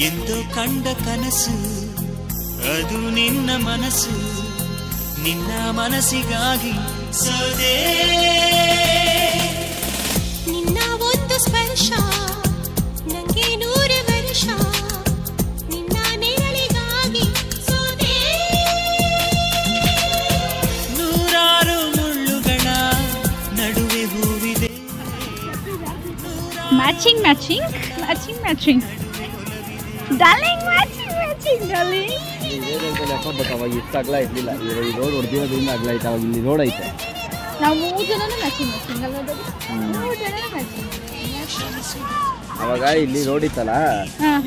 ಎಂದೋ ಕಂಡ ಕನಸು ಅದು ನಿನ್ನ ಮನಸ್ಸು, ನಿನ್ನ ಮನಸ್ಸಿಗಾಗಿ ಸೋದೆ. ನಿನ್ನ ಒಂದು ಸ್ಪರ್ಶ ನಂಗೆ 100 ವರ್ಷ, ನಿನ್ನ ನೆರಳಿಗಾಗಿ ಸೋದೆ. ನೂರಾರು ಮುಳ್ಳುಗಳ ನಡುವೆ ಹೂವಿದೆ. Matching matching matching matching darling, matching matching darling. ಅವಾಗ ಇಷ್ಟು ಅಗಲ ಇರಲಿಲ್ಲ, ಈ ರೋಡ್ ಹೊಡೆದಿರೋದ್ರಿಂದ ಅಗಲ ಐತೆ. ಅವಾಗ ಇಲ್ಲಿ ರೋಡ್ ಐತೆ, ನಾವು 3 ಜನನೂ ಮ್ಯಾಚಿಂಗ್ ಮ್ಯಾಚಿಂಗ್ ಅಲ್ವಾ? 3 ಜನ ಮ್ಯಾಚಿಂಗ್. ಅವಾಗ ಇಲ್ಲಿ ರೋಡ್ ಇತ್ತಲ್ಲ,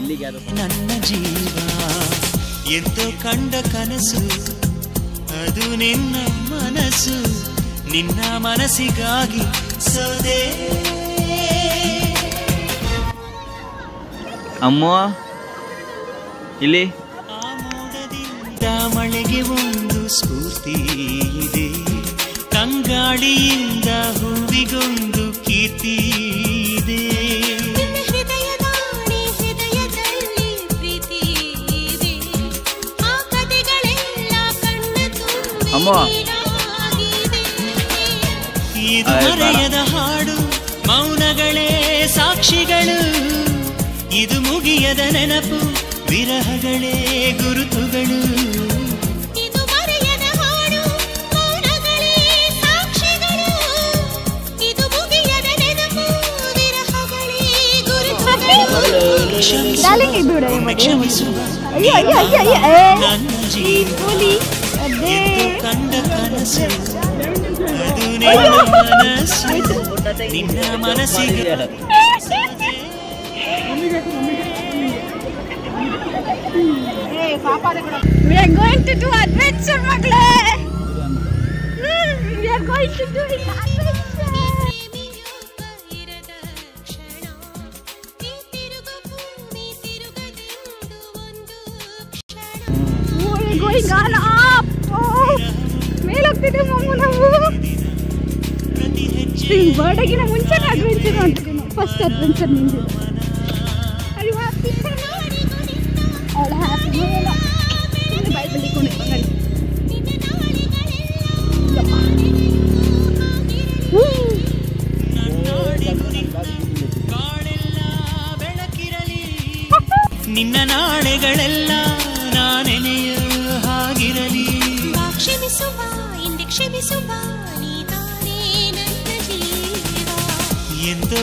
ಇಲ್ಲಿಗೆ ಯಾರು ನನ್ನ ಜೀವ ಎಂದೋ ಕಂಡ ಕನಸು ಅದು ನಿನ್ನ ಮನಸ್ಸು, ನಿನ್ನ ಮನಸ್ಸಿಗಾಗಿ ಸೋದೆ. ಅಮ್ಮ ಇಲ್ಲಿ ಆ ಮೋಡದಿಂದ ಮಳೆಗೆ ಒಂದು ಸ್ಫೂರ್ತಿ ಇದೆ, ತಂಗಾಳಿಯಿಂದ ಹೂವಿಗೊಂದು ಕೀರ್ತಿ ಇದೆ. ಹೃದಯದಾಣೆ ಹೃದಯದಲ್ಲಿ ಪ್ರೀತಿ ಇದೆ, ಆ ಕಥೆಗಳೆಲ್ಲ ಕಣ್ಣ ತುಂಬಿ ಅಮ್ಮ. ನೀರಾಗಿದೆ. ಇದು ಮರೆಯದ ಹಾಡು, ಮೌನಗಳೇ ಸಾಕ್ಷಿಗಳು, ಇದು ಮುಗಿಯದ ನೆನಪು, ವಿರಹಗಳೇ ಗುರುತುಗಳು. ಇದು ಮರೆಯದ ಹಾಡು, ಮೌನಗಳೇ ಸಾಕ್ಷಿಗಳು, ಇದು ಮುಗಿಯದ ನೆನಪು, ವಿರಹಗಳೇ ಗುರುತುಗಳು. ಡಾರ್ಲಿಂಗ್ ಇದು ಒಮ್ಮೆ ಕ್ಷಮಿಸುವ ಅಯ್ಯೋ ಅಯ್ಯೋ ಅಯ್ಯೋ ಅಯ್ಯೋ. ನನ್ನ ಜೀವ ಅದೇ ಎಂದು ಕಂಡ ಕನಸು ಅದು ನಿನ್ನ ಮನಸ್ಸು, ನಿನ್ನ ಮನಸ್ಸಿಗೆ We are going to do adventure, ಮಗಳೇ. We are going to do adventure. ಪ್ರೇಮಿಯೊಬ್ಬ ಇರದ ಕ್ಷಣ, ಈ ತಿರುಗು ಭೂಮಿ ತಿರುಗದೆಂದು ಒಂದು ಕ್ಷಣ. We are going on up. ಮೇಲೆ ಹೋಗ್ತಿದ್ದೀವಿ ಮಮ್ಮು ನಾವು. ಪ್ರತಿ ಹೆಜ್ಜೆ ಬರ್ಡೇಗಿನ ಮುಂಚೆನೇ ಅಡ್ವೆಂಚರ್ ಮಾಡ್ತಿದ್ದೀವಿ. ಫಸ್ಟ್ ಅಡ್ವೆಂಚರ್ ನಿಂದು. Are you happy? ಅವಳ ಹ್ಯಾಪಿ ಬಾಯ್ ಬಲ್ಲಿಕೊಂಡು ಬನ್ನಿ. ಕಾಳೆಲ್ಲ ಬೆಳಕಿರಲಿ, ನಿನ್ನ ನಾಳೆಗಳೆಲ್ಲ ನಾನೆನೆಯ ಹಾಗಿರಲಿ. ಕ್ಷಮಿಸುವ ಹಿಂದೆ ಕ್ಷಮಿಸುವ ನೀ ತಾನೇ ನನ್ನ ಜೀವ ಎಂದು